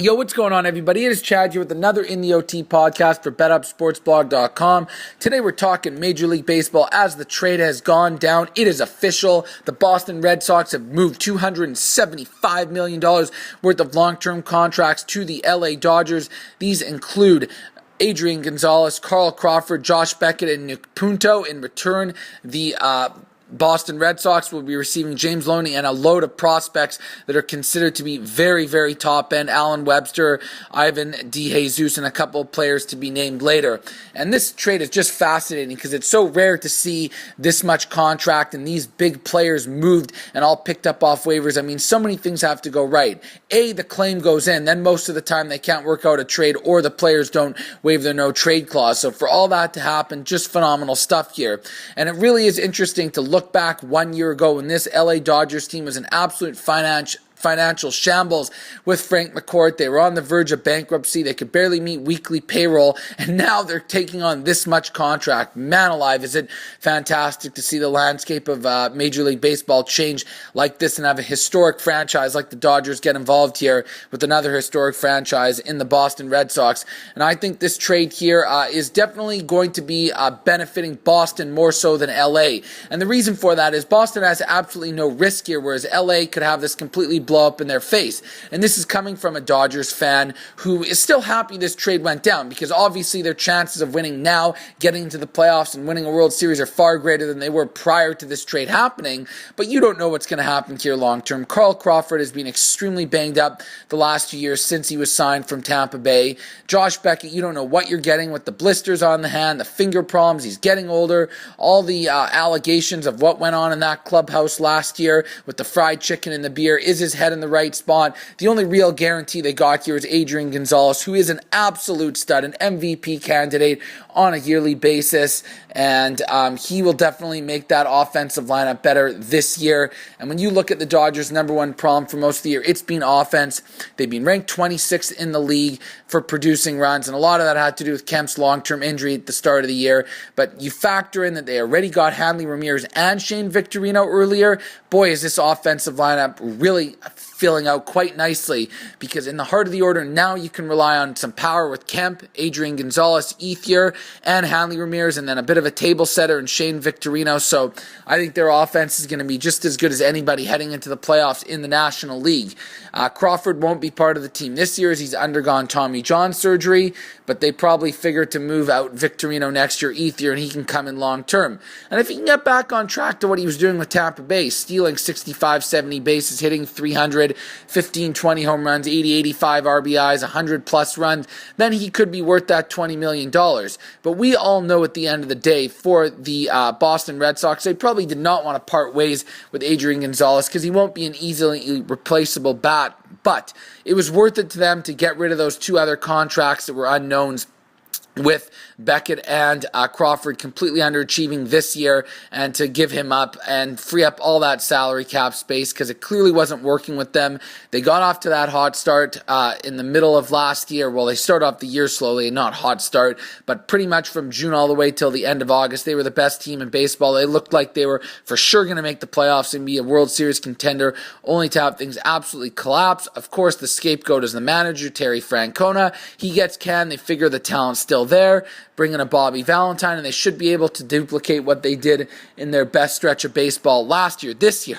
Yo, what's going on, everybody? It is Chad here with another In the OT podcast for BetUpSportsBlog.com. Today we're talking Major League Baseball as the trade has gone down. It is official. The Boston Red Sox have moved $275 million worth of long-term contracts to the LA Dodgers. These include Adrian Gonzalez, Carl Crawford, Josh Beckett, and Nick Punto. In return, the Boston Red Sox will be receiving James Loney and a load of prospects that are considered to be very, very top end. Alan Webster, Ivan DeJesus, and a couple of players to be named later. And this trade is just fascinating because it's so rare to see this much contract and these big players moved and all picked up off waivers. I mean, so many things have to go right. A, the claim goes in. Then most of the time they can't work out a trade or the players don't waive their no trade clause. So for all that to happen, just phenomenal stuff here. And it really is interesting to look back 1 year ago when this LA Dodgers team was an absolute financial shambles with Frank McCourt. They were on the verge of bankruptcy. They could barely meet weekly payroll, and now they're taking on this much contract. Man alive, is it fantastic to see the landscape of Major League Baseball change like this and have a historic franchise like the Dodgers get involved here with another historic franchise in the Boston Red Sox. And I think this trade here is definitely going to be benefiting Boston more so than LA. And the reason for that is Boston has absolutely no risk here, whereas LA could have this completely blow up in their face. And this is coming from a Dodgers fan who is still happy this trade went down, because obviously their chances of winning now, getting into the playoffs and winning a World Series are far greater than they were prior to this trade happening. But you don't know what's going to happen here long term. Carl Crawford has been extremely banged up the last 2 years since he was signed from Tampa Bay. Josh Beckett, you don't know what you're getting with the blisters on the hand, the finger problems. He's getting older. All the allegations of what went on in that clubhouse last year with the fried chicken and the beer. Is his head in the right spot? The only real guarantee they got here is Adrian Gonzalez, who is an absolute stud, an MVP candidate on a yearly basis, and he will definitely make that offensive lineup better this year. And when you look at the Dodgers' number one problem for most of the year, it's been offense. They've been ranked 26th in the league for producing runs, and a lot of that had to do with Kemp's long-term injury at the start of the year. But you factor in that they already got Hanley Ramirez and Shane Victorino earlier. Boy, is this offensive lineup really filling out quite nicely, because in the heart of the order now you can rely on some power with Kemp, Adrian Gonzalez, Ethier, and Hanley Ramirez, and then a bit of a table setter in Shane Victorino. So I think their offense is going to be just as good as anybody heading into the playoffs in the National League. Crawford won't be part of the team this year as he's undergone Tommy John surgery, but they probably figure to move out Victorino next year, Ethier, and he can come in long term. And if he can get back on track to what he was doing with Tampa Bay, stealing 65, 70 bases, hitting 300, 15, 20 home runs, 80, 85 RBIs, 100 plus runs, then he could be worth that $20 million. But we all know at the end of the day, for the Boston Red Sox, they probably did not want to part ways with Adrian Gonzalez because he won't be an easily replaceable bat. But it was worth it to them to get rid of those two other contracts that were unknowns, with Beckett and Crawford completely underachieving this year, and to give him up and free up all that salary cap space because it clearly wasn't working with them. They got off to that hot start in the middle of last year. Well, they started off the year slowly, not hot start, but pretty much from June all the way till the end of August, they were the best team in baseball. They looked like they were for sure going to make the playoffs and be a World Series contender, only to have things absolutely collapse. Of course, the scapegoat is the manager, Terry Francona. He gets canned. They figure the talent's still there, bring in a Bobby Valentine, and they should be able to duplicate what they did in their best stretch of baseball last year. This year,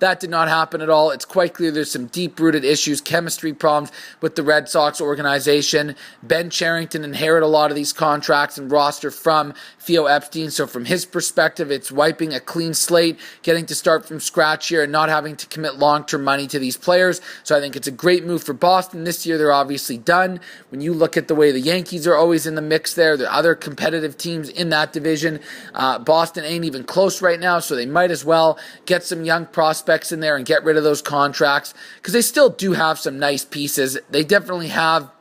that did not happen at all. It's quite clear there's some deep-rooted issues, chemistry problems with the Red Sox organization. Ben Cherington inherited a lot of these contracts and roster from Theo Epstein, so from his perspective, it's wiping a clean slate, getting to start from scratch here and not having to commit long-term money to these players. So I think it's a great move for Boston. This year, they're obviously done. When you look at the way the Yankees are always in the mix there, the other competitive teams in that division, Boston ain't even close right now, so they might as well get some young prospects in there and get rid of those contracts, because they still do have some nice pieces. They definitely have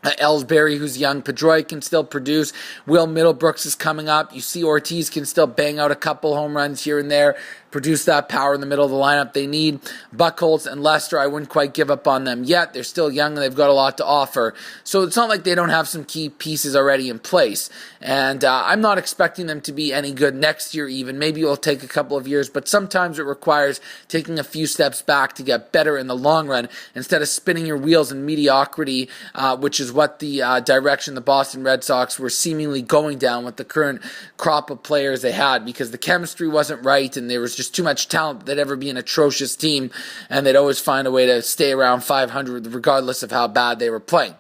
Ellsbury, who's young. Pedroia can still produce. Will Middlebrooks is coming up. You see Ortiz can still bang out a couple home runs here and there. produce that power in the middle of the lineup they need. Buchholz and Lester, I wouldn't quite give up on them yet. They're still young and they've got a lot to offer. So it's not like they don't have some key pieces already in place. And I'm not expecting them to be any good next year even. Maybe it'll take a couple of years, but sometimes it requires taking a few steps back to get better in the long run instead of spinning your wheels in mediocrity, which is what the direction the Boston Red Sox were seemingly going down with the current crop of players they had, because the chemistry wasn't right and there was just too much talent that they'd ever be an atrocious team, and they'd always find a way to stay around 500 regardless of how bad they were playing.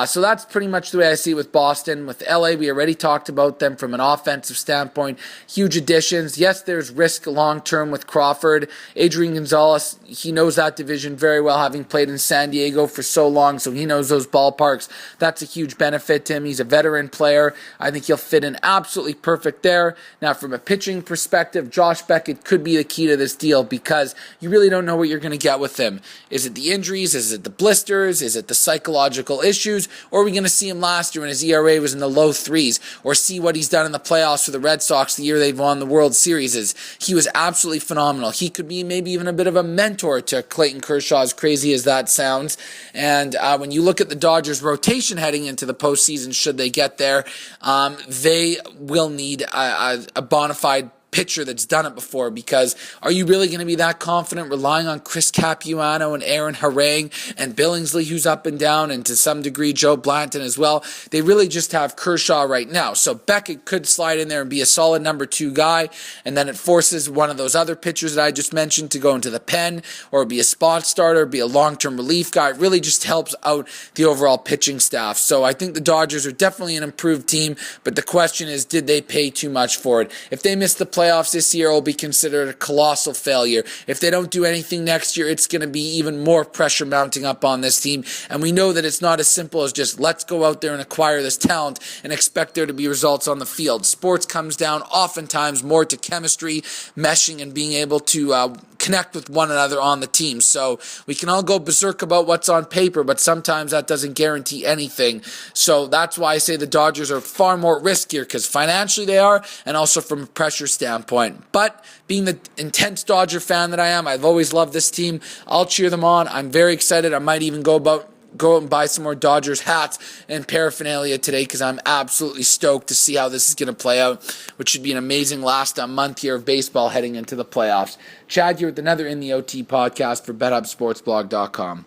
So that's pretty much the way I see it with Boston. With LA, we already talked about them from an offensive standpoint. Huge additions. Yes, there's risk long-term with Crawford. Adrian Gonzalez, he knows that division very well, having played in San Diego for so long, so he knows those ballparks. That's a huge benefit to him. He's a veteran player. I think he'll fit in absolutely perfect there. Now, from a pitching perspective, Josh Beckett could be the key to this deal because you really don't know what you're going to get with him. Is it the injuries? Is it the blisters? Is it the psychological issues? Or are we going to see him last year when his ERA was in the low threes? Or see what he's done in the playoffs for the Red Sox the year they've won the World Series? He was absolutely phenomenal. He could be maybe even a bit of a mentor to Clayton Kershaw, as crazy as that sounds. And when you look at the Dodgers' rotation heading into the postseason, should they get there, they will need a bona fide pitcher that's done it before, because are you really going to be that confident relying on Chris Capuano and Aaron Harang and Billingsley, who's up and down, and to some degree Joe Blanton as well? They really just have Kershaw right now. So Beckett could slide in there and be a solid number 2 guy, and then it forces one of those other pitchers that I just mentioned to go into the pen or be a spot starter, be a long-term relief guy. It really just helps out the overall pitching staff. So I think the Dodgers are definitely an improved team, but the question is, did they pay too much for it? If they miss the playoffs this year, it will be considered a colossal failure. If they don't do anything next year, it's going to be even more pressure mounting up on this team. And we know that it's not as simple as just let's go out there and acquire this talent and expect there to be results on the field. Sports comes down oftentimes more to chemistry, meshing, and being able to connect with one another on the team. So we can all go berserk about what's on paper, but sometimes that doesn't guarantee anything. So that's why I say the Dodgers are far more riskier, because financially they are, and also from a pressure standpoint. But being the intense Dodger fan that I am, I've always loved this team. I'll cheer them on. I'm very excited. I might even go out and buy some more Dodgers hats and paraphernalia today, because I'm absolutely stoked to see how this is going to play out, which should be an amazing last month here of baseball heading into the playoffs. Chad here with another In the OT podcast for BetUpSportsblog.com.